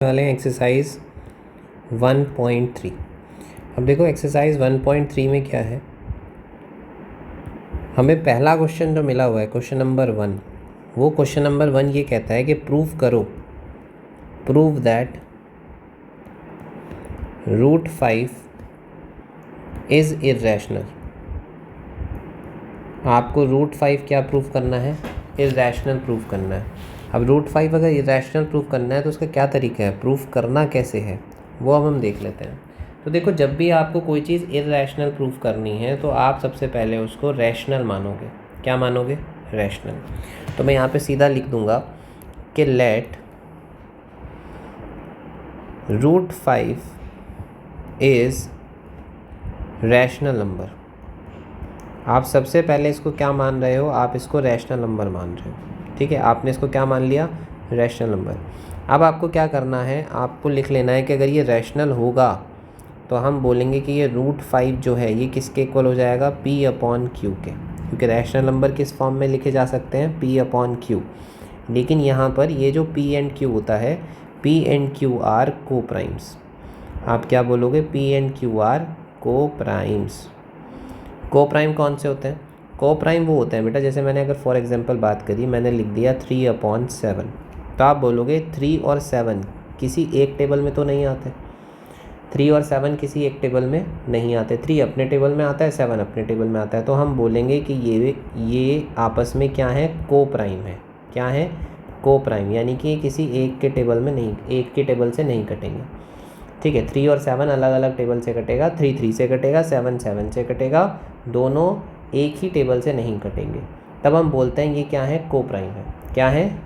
वाले एक्सरसाइज 1.3। अब देखो एक्सरसाइज 1.3 में क्या है, हमें पहला क्वेश्चन जो मिला हुआ है क्वेश्चन नंबर 1, वो क्वेश्चन नंबर 1 ये कहता है कि प्रूव दैट √5 इज़ इर्रेशनल। आपको √5 क्या प्रूव करना है? इर्रेशनल प्रूव करना है। अब √5 अगर इर्रेशनल प्रूव करना है तो उसका क्या तरीका है, प्रूफ करना कैसे है, वो अब हम देख लेते हैं। तो देखो, जब भी आपको कोई चीज़ इर्रेशनल प्रूफ करनी है तो आप सबसे पहले उसको रैशनल मानोगे। क्या मानोगे? रैशनल। तो मैं यहाँ पे सीधा लिख दूँगा कि लेट √5 इज़ रैशनल नंबर। आप सबसे पहले इसको क्या मान रहे हो? आप इसको रैशनल नंबर मान रहे हो। ठीक है, आपने इसको क्या मान लिया? Rational number. अब आपको क्या करना है, आपको लिख लेना है कि अगर ये रैशनल होगा तो हम बोलेंगे कि ये √5 जो है ये किसके इक्वल हो जाएगा? P/Q के। क्योंकि रैशनल नंबर किस फॉर्म में लिखे जा सकते हैं? P/Q। लेकिन यहाँ पर ये जो P एंड Q होता है, P एंड Q आर को प्राइम्स। आप क्या बोलोगे? P एंड Q आर को प्राइम्स। को प्राइम कौन से होते हैं? को प्राइम वो होते हैं बेटा, जैसे मैंने अगर फॉर एग्जांपल बात करी, मैंने लिख दिया 3/7, तो आप बोलोगे 3 और 7 किसी एक टेबल में तो नहीं आते। 3 और 7 किसी एक टेबल में नहीं आते। 3 अपने टेबल में आता है, 7 अपने टेबल में आता है। तो हम बोलेंगे कि ये आपस में क्या है? को प्राइम है। क्या है? को प्राइम, यानी कि किसी एक के टेबल में नहीं, एक के टेबल से नहीं कटेंगे। ठीक है, 3 और 7 अलग अलग टेबल से कटेगा। 3 3 से कटेगा, 7 7 से कटेगा, दोनों एक ही टेबल से नहीं कटेंगे। तब हम बोलते हैं ये क्या है? को प्राइम है। क्या है?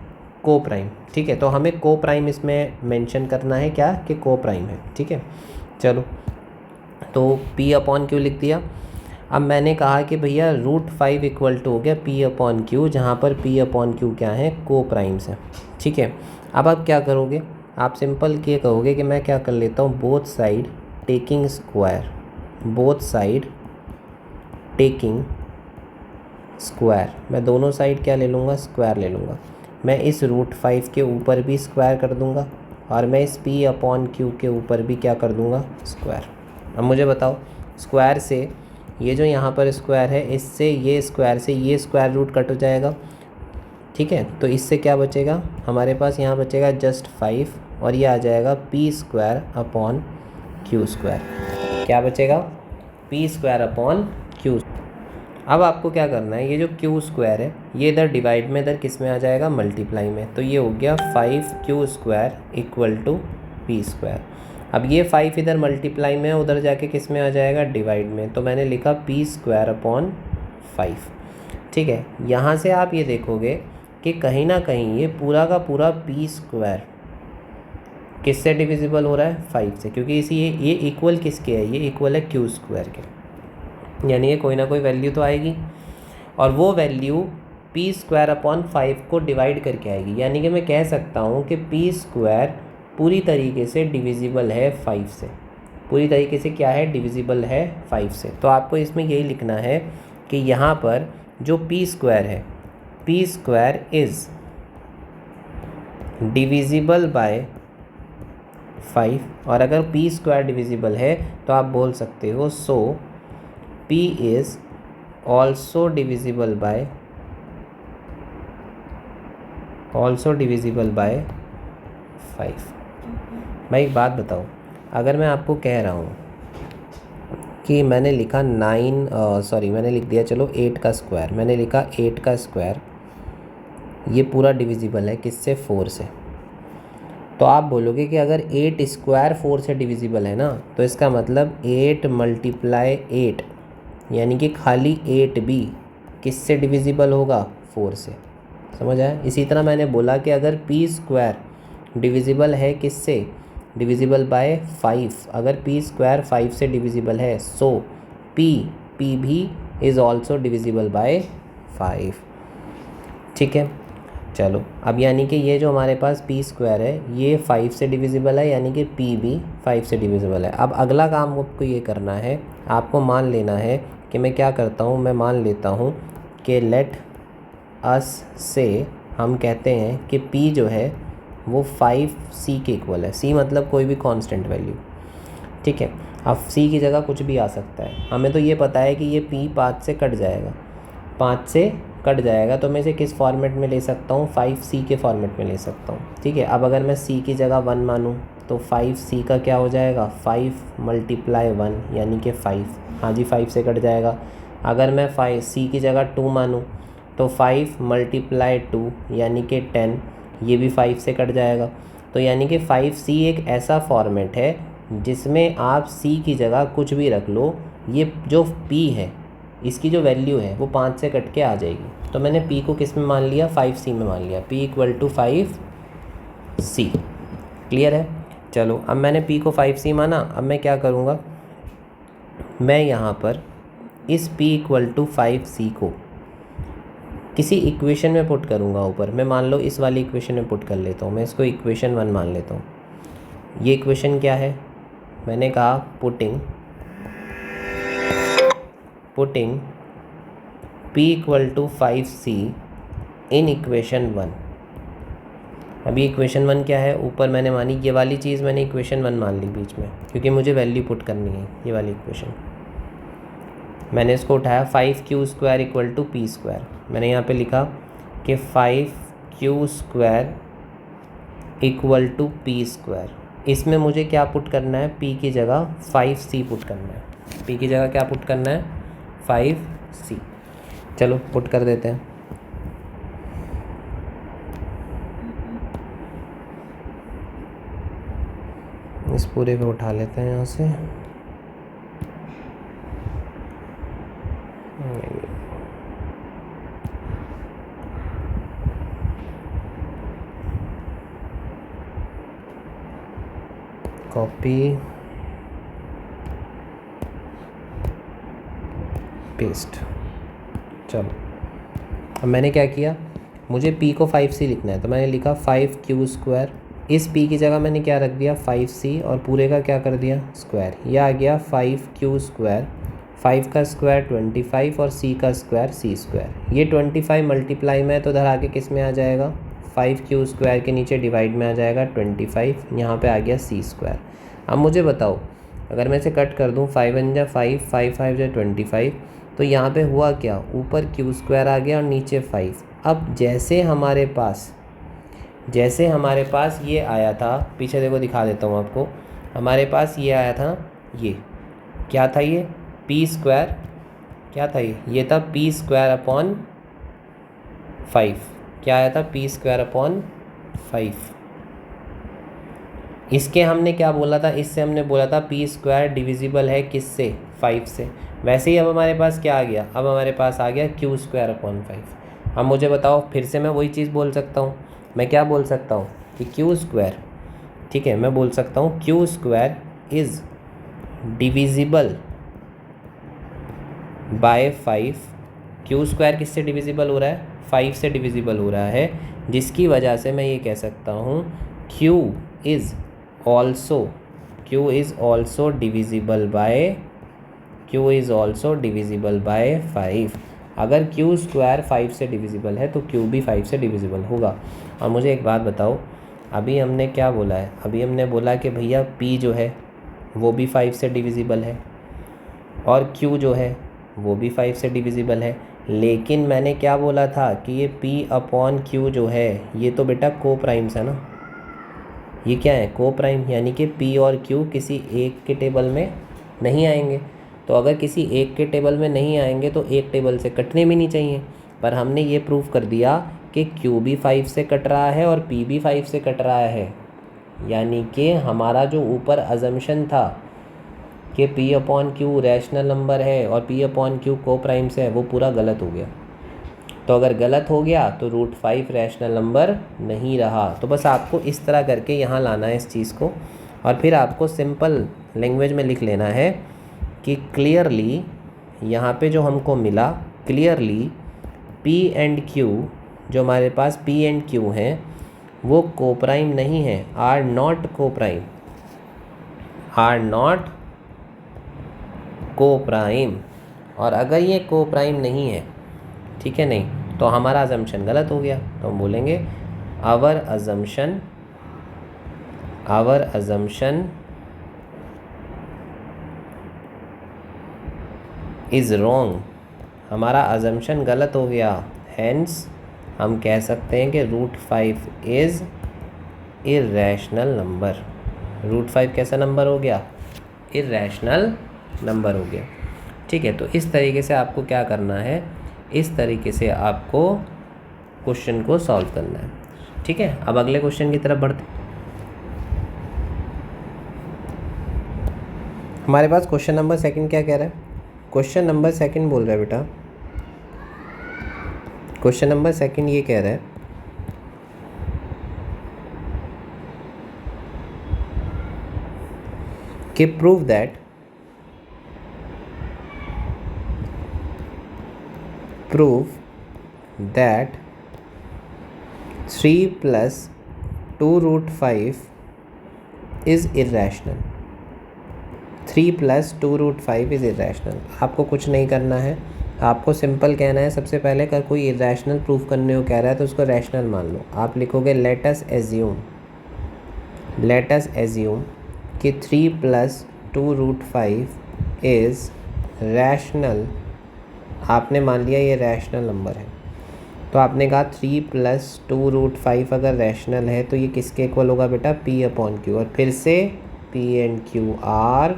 को प्राइम। ठीक है, तो हमें को प्राइम इसमें मेंशन करना है, क्या कि को प्राइम है। ठीक है, चलो, तो P/Q लिख दिया। अब मैंने कहा कि भैया √5 इक्वल टू हो गया P/Q, जहाँ पर P/Q क्या है? को प्राइम्स है। ठीक है, अब आप क्या करोगे? आप सिंपल ये कहोगे कि मैं क्या कर लेता हूँ, both side taking square. Both side taking square, मैं दोनों साइड क्या ले लूँगा? स्क्वायर ले लूँगा। मैं इस √5 के ऊपर भी स्क्वायर कर दूँगा और मैं इस P/Q के ऊपर भी क्या कर दूँगा? स्क्वायर। अब मुझे बताओ, स्क्वायर से ये जो यहाँ पर स्क्वायर है, इससे ये स्क्वायर से ये स्क्वायर रूट कट हो जाएगा। ठीक है, तो इससे क्या बचेगा हमारे पास? यहाँ बचेगा जस्ट 5 और ये आ जाएगा P²/Q²। क्या बचेगा? P²/Q। अब आपको क्या करना है, ये जो Q² है ये इधर डिवाइड में, इधर किस में आ जाएगा? मल्टीप्लाई में। तो ये हो गया 5Q² इक्वल टू P²। अब ये 5 इधर मल्टीप्लाई में है, उधर जाके किस में आ जाएगा? डिवाइड में। तो मैंने लिखा P²/5। ठीक है, यहाँ से आप ये देखोगे कि कहीं ना कहीं ये पूरा का पूरा P² किससे डिविजिबल हो रहा है? 5 से, क्योंकि इसी ये इक्वल किसके है? ये इक्वल है Q² के, यानी ये कोई ना कोई वैल्यू तो आएगी और वो वैल्यू P²/5 को डिवाइड करके आएगी। यानी कि मैं कह सकता हूँ कि P² पूरी तरीके से डिविजिबल है 5 से। पूरी तरीके से क्या है? डिविजिबल है 5 से। तो आपको इसमें यही लिखना है कि यहाँ पर जो P² है, P² इज़ डिविजिबल बाय 5, और अगर P² डिविजिबल है तो आप बोल सकते हो सो P is also divisible by 5। मैं एक बात बताऊं, अगर मैं आपको कह रहा हूं कि मैंने लिखा मैंने लिख दिया, चलो 8 का स्क्वायर, मैंने लिखा 8 का स्क्वायर, ये पूरा डिविजिबल है किससे? 4 से। तो आप बोलोगे कि अगर 8² 4 से डिविजिबल है ना, तो इसका मतलब 8 × 8 यानी कि खाली 8 भी किससे डिविजिबल होगा? 4 से। समझ आया? इसी तरह मैंने बोला कि अगर P² डिविजिबल है किससे? Divisible by 5। अगर P² 5 से डिविजिबल है सो P भी इज़ ऑल्सो डिविजिबल बाय 5। ठीक है, चलो, अब यानी कि ये जो हमारे पास P² है ये 5 से डिविजिबल है, यानी कि P भी 5 से डिविजिबल है। अब अगला काम आपको ये करना है, आपको मान लेना है कि मैं क्या करता हूँ, मैं मान लेता हूँ कि लेट अस से हम कहते हैं कि P जो है वो 5c के इक्वल है। c मतलब कोई भी कांस्टेंट वैल्यू, ठीक है। अब c की जगह कुछ भी आ सकता है। हमें तो ये पता है कि ये p 5 से कट जाएगा, 5 से कट जाएगा, तो मैं इसे किस फॉर्मेट में ले सकता हूँ, 5c के फॉर्मेट में ले सकता हूँ, ठीक है। अब अगर मैं c की जगह 1 मानूँ तो 5c का क्या हो जाएगा, 5 × 1 यानी कि 5, हाँ जी 5 से कट जाएगा। अगर मैं 5c की जगह 2 मानूँ तो 5 × 2 यानी कि 10, ये भी 5 से कट जाएगा। तो यानी कि 5c एक ऐसा फॉर्मेट है जिसमें आप c की जगह कुछ भी रख लो, ये जो p है इसकी जो वैल्यू है वो 5 से कट के आ जाएगी। तो मैंने p को किस में मान लिया, 5c में मान लिया, p = 5c। क्लियर है। चलो अब मैंने p को 5c माना, अब मैं क्या करूँगा, मैं यहाँ पर इस p = 5c को किसी इक्वेशन में पुट करूँगा ऊपर। मैं मान लो इस वाली इक्वेशन में पुट कर लेता हूँ, मैं इसको इक्वेशन 1 मान लेता हूँ। ये इक्वेशन क्या है, मैंने कहा putting p = 5c in equation 1। अभी इक्वेशन 1 क्या है, ऊपर मैंने मानी ये वाली चीज़, मैंने इक्वेशन 1 मान ली बीच में, क्योंकि मुझे वैल्यू पुट करनी है। ये वाली इक्वेशन मैंने इसको उठाया, 5q² = p²। मैंने यहाँ पे लिखा कि 5q² = p²। इसमें मुझे क्या पुट करना है, p की जगह 5c पुट करना है। p की जगह क्या पुट करना है, 5c। चलो पुट कर देते हैं। इस पूरे को उठा लेते हैं यहाँ से। Copy paste. चलो अब मैंने क्या किया, मुझे p को 5c लिखना है, तो मैंने लिखा 5q²। इस p की जगह मैंने क्या रख दिया, 5c, और पूरे का क्या कर दिया, स्क्वायर। यह आ गया 5q², 5 का स्क्वायर 25 और c का स्क्वायर c²। ये 25 मल्टीप्लाई में है तो इधर आके किस में आ जाएगा, 5q² के नीचे डिवाइड में आ जाएगा 25, यहाँ पे आ गया c²। अब मुझे बताओ, अगर मैं इसे कट कर दूँ, 5 × 5, 5 × 5 = 25, तो यहाँ पे हुआ क्या, ऊपर q² आ गया और नीचे 5। अब जैसे हमारे पास ये आया था, पीछे देखो दिखा देता हूँ आपको, हमारे पास ये आया था, ये क्या था, ये p², क्या था ये था p² / 5। क्या आया था, p² / 5। इसके हमने क्या बोला था, इससे हमने बोला था p² डिविजिबल है किससे, 5 से। वैसे ही अब हमारे पास क्या आ गया, अब हमारे पास आ गया q² / 5। अब मुझे बताओ, फिर से मैं वही चीज़ बोल सकता हूँ, मैं क्या बोल सकता हूँ कि q², ठीक है, मैं बोल सकता हूँ q² is divisible by 5। q² किससे डिविजिबल हो रहा है, 5 से डिविजिबल हो रहा है, जिसकी वजह से मैं ये कह सकता हूँ q is also divisible by 5। अगर q² 5 से डिविजिबल है तो q भी 5 से डिविजिबल होगा। और मुझे एक बात बताओ, अभी हमने क्या बोला है, अभी हमने बोला कि भैया p जो है वो भी 5 से डिविजिबल है और q जो है वो भी 5 से डिविजिबल है। लेकिन मैंने क्या बोला था कि ये p/q जो है ये तो बेटा को प्राइम्स है ना, ये क्या है, को प्राइम, यानी कि p और q किसी एक के टेबल में नहीं आएंगे। तो अगर किसी एक के टेबल में नहीं आएंगे तो एक टेबल से कटने भी नहीं चाहिए। पर हमने ये प्रूव कर दिया कि q भी 5 से कट रहा है और p भी 5 से कट रहा है, यानी कि हमारा जो ऊपर अजम्पशन था कि p/q रैशनल नंबर है और p/q को प्राइम्स है, वो पूरा गलत हो गया। तो अगर गलत हो गया तो √5 रैशनल नंबर नहीं रहा। तो बस आपको इस तरह करके यहाँ लाना है इस चीज़ को, और फिर आपको सिंपल लैंग्वेज में लिख लेना है कि क्लियरली यहाँ पे जो हमको मिला, क्लियरली p एंड q, जो हमारे पास p एंड q हैं वो कोप्राइम नहीं है, आर नॉट कोप्राइम। और अगर ये कोप्राइम नहीं है, ठीक है, नहीं, तो हमारा अजम्पशन गलत हो गया। तो हम बोलेंगे our assumption our assumption is wrong, हमारा अजम्पशन गलत हो गया, हैंस हम कह सकते हैं कि √5 इज़ इर्रेशनल नंबर। √5 कैसा नंबर हो गया? इर्रेशनल नंबर हो गया। ठीक है, तो इस तरीके से आपको क्या करना है, इस तरीके से आपको क्वेश्चन को सॉल्व करना है। ठीक है, अब अगले क्वेश्चन की तरफ बढ़ते। हमारे पास क्वेश्चन नंबर सेकंड क्या कह रहा है? क्वेश्चन नंबर सेकंड बोल रहा है बेटा, क्वेश्चन नंबर सेकंड ये कह रहा है कि prove that 3 + 2√5 is irrational. 3 + 2√5 is irrational. आपको कुछ नहीं करना है, आपको सिंपल कहना है सबसे पहले, अगर कोई इर्रेशनल प्रूफ करने को कह रहा है तो उसको रैशनल मान लो। आप लिखोगे लेट अस एज्यूम कि 3 + 2√5 इज़ रैशनल। आपने मान लिया ये रैशनल नंबर है, तो आपने कहा 3 + 2√5 अगर रैशनल है तो ये किसके इक्वल होगा बेटा? P/Q। और फिर से P एंड Q आर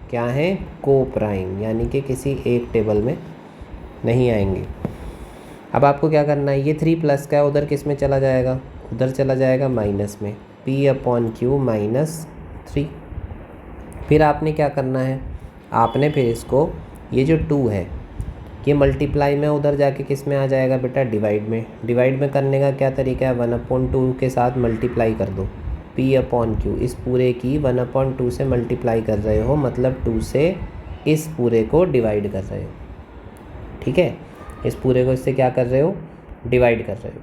क्या है? को प्राइम, यानी कि किसी एक टेबल में नहीं आएंगे। अब आपको क्या करना है, ये 3 का है, उधर किस में चला जाएगा? उधर चला जाएगा माइनस में, P/Q -3। फिर आपने क्या करना है, आपने फिर इसको, ये जो 2 है ये मल्टीप्लाई में उधर जाके किस में आ जाएगा बेटा? डिवाइड में। डिवाइड में करने का क्या तरीका है? 1/2 के साथ मल्टीप्लाई कर दो। P/Q इस पूरे की 1/2 से मल्टीप्लाई कर रहे हो, मतलब 2 से इस पूरे को डिवाइड कर रहे हो। ठीक है, इस पूरे को इससे क्या कर रहे हो? डिवाइड कर रहे हो।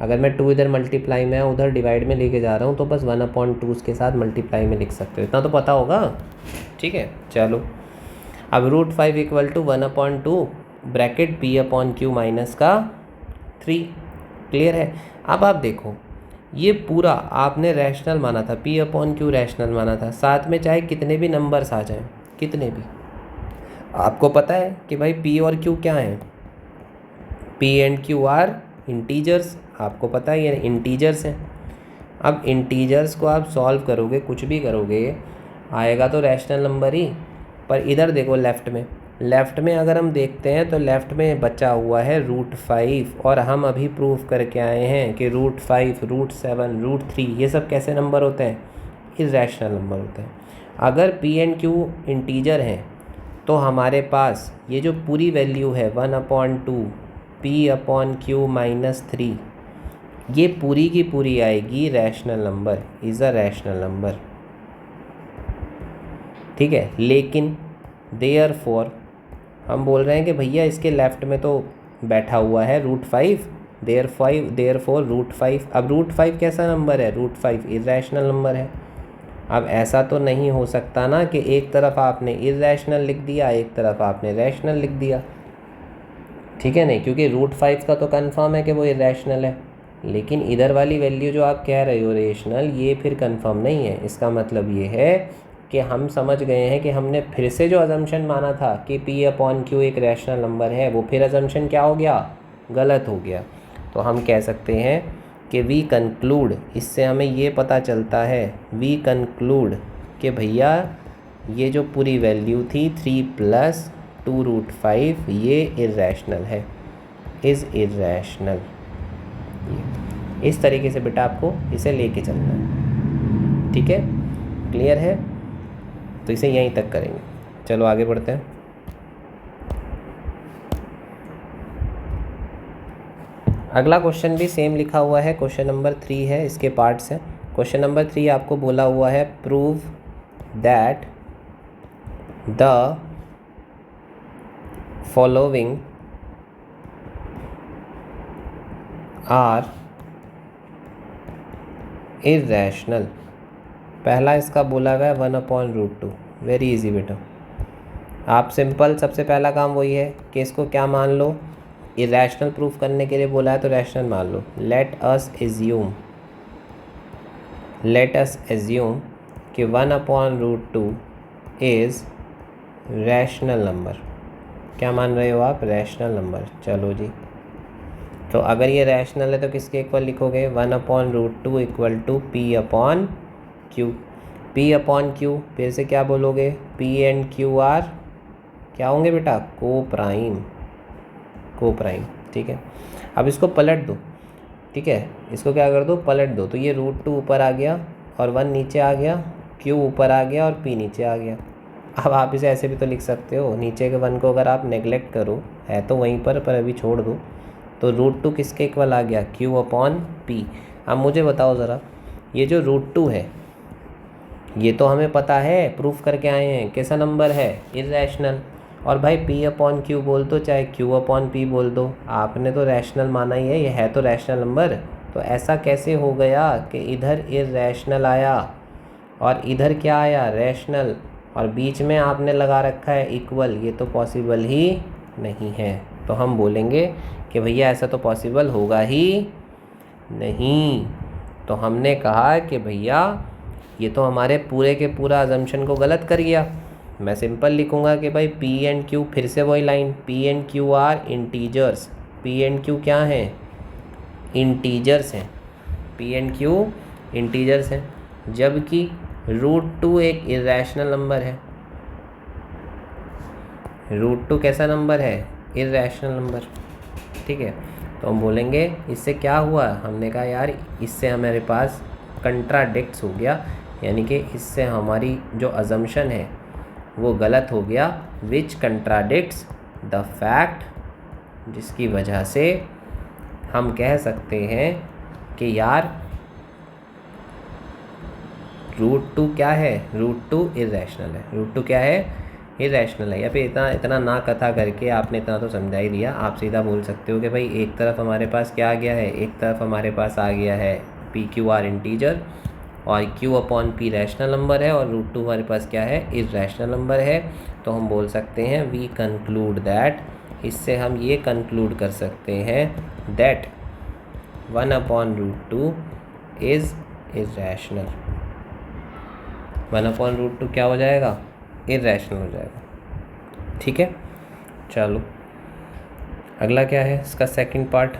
अगर मैं 2 इधर मल्टीप्लाई में उधर डिवाइड में लेके जा रहा हूँ तो बस 1/2 के साथ मल्टीप्लाई में लिख सकते हो, इतना तो पता होगा। ठीक है, चलो अब √5 = 1/2 ब्रैकेट P/Q -3। क्लियर है? अब आप देखो, ये पूरा आपने रैशनल माना था, P/Q रैशनल माना था, साथ में चाहे कितने भी नंबर्स आ जाएं, कितने भी, आपको पता है कि भाई P और Q क्या हैं? P and Q are integers, आपको पता है ये इंटीजर्स हैं। अब इंटीजर्स को आप सॉल्व करोगे, कुछ भी करोगे, आएगा तो रैशनल नंबर ही। पर इधर देखो लेफ़्ट में अगर हम देखते हैं तो लेफ़्ट में बचा हुआ है √5, और हम अभी प्रूफ करके आए हैं कि √5, √7, √3 ये सब कैसे नंबर होते हैं? इर्रेशनल नंबर होते हैं। अगर P एंड Q इंटीजर हैं तो हमारे पास ये जो पूरी वैल्यू है 1/2 P/Q -3, ये पूरी की पूरी आएगी rational number, is a rational number. ठीक है, लेकिन देयरफॉर हम बोल रहे हैं कि भैया इसके लेफ़्ट में तो बैठा हुआ है √5, देयरफॉर √5। अब √5 कैसा नंबर है? √5 इर्रेशनल नंबर है। अब ऐसा तो नहीं हो सकता ना कि एक तरफ आपने इर्रेशनल लिख दिया, एक तरफ आपने रैशनल लिख दिया। ठीक है नहीं, क्योंकि √5 का तो कंफर्म है कि वो इर्रेशनल है, लेकिन इधर वाली वैल्यू जो आप कह रहे हो रेशनल, ये फिर कंफर्म नहीं है। इसका मतलब ये है कि हम समझ गए हैं कि हमने फिर से जो अजम्पशन माना था कि P/Q एक रैशनल नंबर है, वो फिर अजम्पशन क्या हो गया? गलत हो गया। तो हम कह सकते हैं कि वी कंक्लूड, इससे हमें ये पता चलता है, वी कंक्लूड कि भैया ये जो पूरी वैल्यू थी 3 + 2√5 ये इर्रेशनल है, इज़ इर्रेशनल। इस तरीके से बेटा आपको इसे लेके चलना है। ठीक है, क्लियर है? तो इसे यहीं तक करेंगे। चलो आगे बढ़ते हैं। अगला क्वेश्चन भी सेम लिखा हुआ है, क्वेश्चन नंबर 3 है, इसके पार्ट्स हैं। क्वेश्चन नंबर 3 आपको बोला हुआ है prove that the following are irrational. पहला इसका बोला हुआ है 1/√2। वेरी इजी बेटा, आप सिंपल, सबसे पहला काम वही है कि इसको क्या मान लो, इरेशनल प्रूफ करने के लिए बोला है तो रैशनल मान लो। Let us assume let us assume कि 1/√2 इज़ रैशनल नंबर। क्या मान रहे हो आप? Rational number. चलो जी, तो अगर ये रैशनल है तो किसके इक्वल लिखोगे? 1/√2 equal to P upon Q. P upon Q, फिर से क्या बोलोगे? पी एंड क्यू आर क्या होंगे बेटा? को प्राइम। को प्राइम, ठीक है। अब इसको पलट दो, ठीक है, इसको क्या कर दो? पलट दो। तो ये √2 ऊपर आ गया और 1 नीचे आ गया, क्यू ऊपर आ गया और पी नीचे आ गया। अब आप इसे ऐसे भी तो लिख सकते हो, नीचे के 1 को अगर आप नेगलेक्ट करो, है तो वहीं पर अभी छोड़ दो, तो √2 किसके इक्वल आ गया? Q upon P. अब मुझे बताओ ज़रा, ये जो √2 है ये तो हमें पता है, प्रूफ करके आए हैं, कैसा नंबर है? इर्रेशनल। और भाई पी अपॉन क्यू बोल दो चाहे क्यू अपॉन पी बोल दो, आपने तो रैशनल माना ही है, ये है तो रैशनल नंबर। तो ऐसा कैसे हो गया कि इधर इर्रेशनल आया और इधर क्या आया? रैशनल, और बीच में आपने लगा रखा है इक्वल? ये तो पॉसिबल ही नहीं है। तो हम बोलेंगे कि भैया ऐसा तो पॉसिबल होगा ही नहीं। तो हमने कहा कि भैया ये तो हमारे पूरे के पूरा अजम्पशन को गलत कर गया। मैं सिंपल लिखूँगा कि भाई पी एंड क्यू, फिर से वही line, P and Q R integers. P and Q क्या हैं? इंटीजर्स हैं। पी एंड क्यू इंटीजर्स हैं, जबकि √2 एक इर्रेशनल नंबर है। √2 कैसा नंबर है? इर्रेशनल नंबर, ठीक है। तो हम बोलेंगे इससे क्या हुआ? हमने कहा यार इससे हमारे पास कंट्राडिक्ट्स हो गया, यानी कि इससे हमारी जो अजम्पशन है वो गलत हो गया। विच कंट्राडिक्ट्स द फैक्ट, जिसकी वजह से हम कह सकते हैं कि यार √2 क्या है? √2 इर्रेशनल है। √2 क्या है? इर्रेशनल है। या फिर इतना इतना ना कथा करके आपने इतना तो समझा ही दिया, आप सीधा बोल सकते हो कि भाई एक तरफ हमारे पास क्या आ गया है? एक तरफ हमारे पास आ गया है पी क्यू आर इंटीजर और Q upon P rational number है, और √2 हमारे पास क्या है? इर्रेशनल नंबर है। तो हम बोल सकते हैं वी कंक्लूड दैट, इससे हम ये कंक्लूड कर सकते हैं दैट 1/√2 इज़ इर्रेशनल। 1/√2 क्या हो जाएगा? इर्रेशनल हो जाएगा, ठीक है। चलो अगला क्या है इसका सेकंड पार्ट?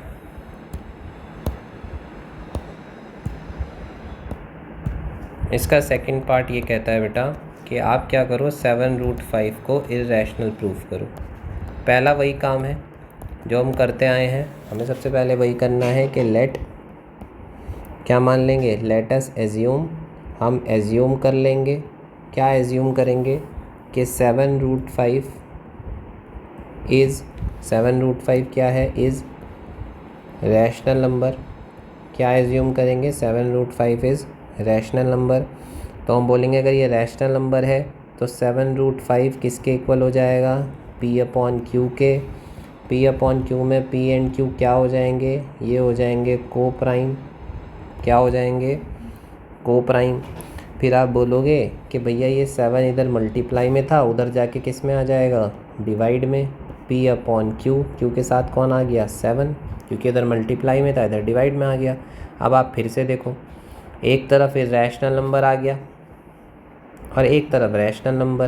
इसका सेकंड पार्ट ये कहता है बेटा कि आप क्या करो, 7√5 को इर्रेशनल प्रूफ करो। पहला वही काम है जो हम करते आए हैं, हमें सबसे पहले वही करना है कि लेट, क्या मान लेंगे? लेट अस एज्यूम, हम एज्यूम कर लेंगे। क्या एज्यूम करेंगे? कि 7√5 इज़, 7√5 क्या है? Is rational number. क्या एज्यूम करेंगे? 7√5 इज़ रैशनल नंबर। तो हम बोलेंगे अगर ये रैशनल नंबर है तो 7√5 किसके इक्वल हो जाएगा? पी अपॉन क्यू के। पी अपॉन क्यू में पी एंड क्यू क्या हो जाएंगे? ये हो जाएंगे को प्राइम। क्या हो जाएंगे? को प्राइम। फिर आप बोलोगे कि भैया ये 7 इधर मल्टीप्लाई में था, उधर जाके किस में आ जाएगा? डिवाइड में। पी अपॉन क्यू, क्यू के साथ कौन आ गया? 7, क्योंकि इधर मल्टीप्लाई में था, इधर डिवाइड में आ गया। अब आप फिर से देखो, एक तरफ इर्रेशनल नंबर आ गया और एक तरफ रैशनल नंबर,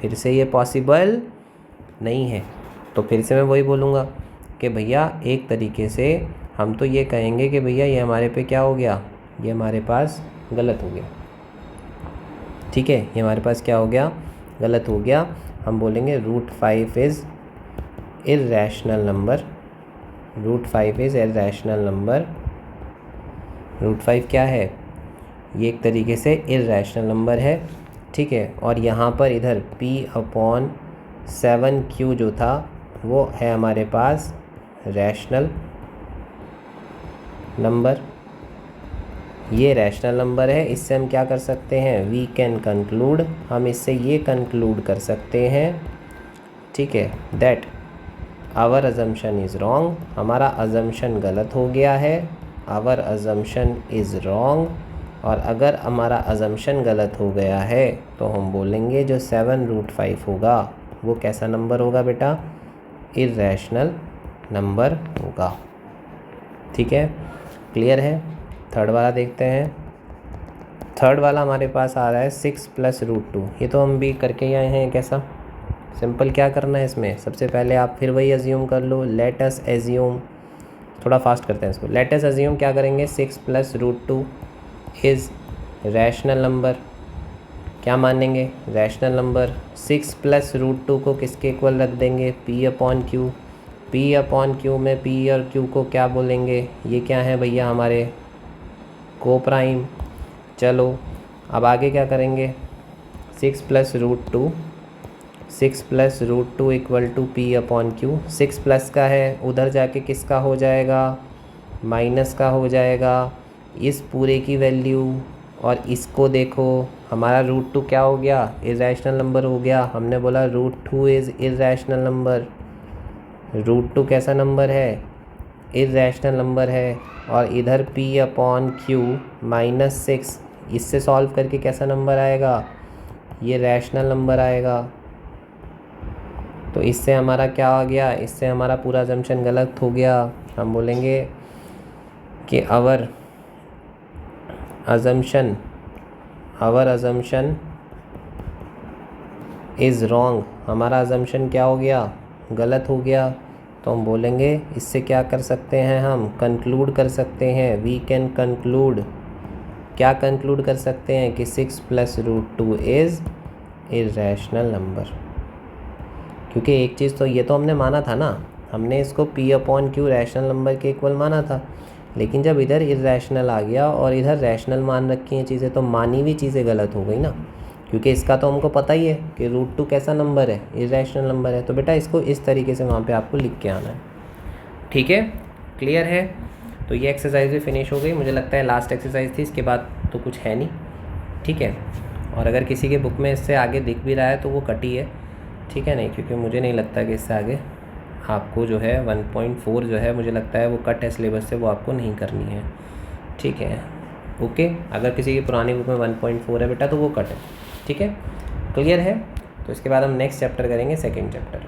फिर से ये पॉसिबल नहीं है। तो फिर से मैं वही बोलूँगा कि भैया एक तरीके से हम तो ये कहेंगे कि भैया ये हमारे पे क्या हो गया? ये हमारे पास गलत हो गया, ठीक है। ये हमारे पास क्या हो गया? गलत हो गया। हम बोलेंगे √5 is irrational number. √5 is irrational number. √5 क्या है? ये एक तरीके से इर्रेशनल नंबर है, ठीक है। और यहाँ पर इधर P/7Q जो था वो है हमारे पास रैशनल नंबर। ये रैशनल नंबर है। इससे हम क्या कर सकते हैं? वी कैन कंक्लूड, हम इससे ये कंक्लूड कर सकते हैं, ठीक है, that our assumption is wrong, हमारा अजम्पशन गलत हो गया है। Our assumption is wrong. और अगर हमारा अजम्पशन गलत हो गया है तो हम बोलेंगे जो 7√5 होगा वो कैसा नंबर होगा बेटा? इर्रेशनल नंबर होगा, ठीक है। क्लियर है? थर्ड वाला देखते हैं। थर्ड वाला हमारे पास आ रहा है 6 + √2। ये तो हम भी करके ही आए हैं। कैसा सिंपल, क्या करना है इसमें, सबसे पहले आप फिर वही अज्यूम कर लो। लेट अस एज्यूम, थोड़ा फास्ट करते हैं इसको। लेट अस अज्यूम क्या करेंगे, 6 + √2 इज़ रैशनल नंबर। क्या मानेंगे, रैशनल नंबर। 6 + √2 को किसके इक्वल रख देंगे, P/Q। P/Q में P और Q को क्या बोलेंगे, ये क्या है भैया हमारे को प्राइम। चलो अब आगे क्या करेंगे, 6 + √2 = P/Q। 6 प्लस का है, उधर जाके किसका हो जाएगा, माइनस का हो जाएगा। इस पूरे की वैल्यू और इसको देखो, हमारा √2 क्या हो गया, इर्रेशनल नंबर हो गया। हमने बोला √2 इज़ इर्रेशनल नंबर। √2 कैसा नंबर है, इर्रेशनल नंबर है। और इधर P/Q -6, इससे सॉल्व करके कैसा नंबर आएगा, ये रैशनल नंबर आएगा। तो इससे हमारा क्या आ गया, इससे हमारा पूरा अजम्पशन गलत हो गया। हम बोलेंगे कि आवर अजम्पशन इज़ रॉन्ग। हमारा अजम्पशन क्या हो गया, गलत हो गया। तो हम बोलेंगे इससे क्या कर सकते हैं, हम कंक्लूड कर सकते हैं। वी कैन कंक्लूड, क्या कंक्लूड कर सकते हैं कि 6 + √2 इज़ इर्रेशनल नंबर। क्योंकि एक चीज़ तो ये तो हमने माना था ना, हमने इसको P/Q रैशनल नंबर के इक्वल माना था। लेकिन जब इधर इर्रेशनल आ गया और इधर रैशनल मान रखी हैं चीज़ें, तो मानी हुई चीज़ें गलत हो गई ना। क्योंकि इसका तो हमको पता ही है कि √2 कैसा नंबर है, इर्रेशनल नंबर है। तो बेटा इसको इस तरीके से वहाँ पे आपको लिख के आना है। ठीक है, क्लियर है। तो ये एक्सरसाइज भी फिनिश हो गई। मुझे लगता है लास्ट एक्सरसाइज थी, इसके बाद तो कुछ है नहीं। ठीक है, और अगर किसी के बुक में इससे आगे दिख भी रहा है तो वो कटी है। ठीक है, नहीं, क्योंकि मुझे नहीं लगता कि इससे आगे आपको जो है 1.4 जो है, मुझे लगता है वो कट है सिलेबस से, वो आपको नहीं करनी है। ठीक है, ओके। अगर किसी की पुरानी बुक में 1.4 है बेटा तो वो कट है। ठीक है, क्लियर है। तो इसके बाद हम नेक्स्ट चैप्टर करेंगे, सेकेंड चैप्टर।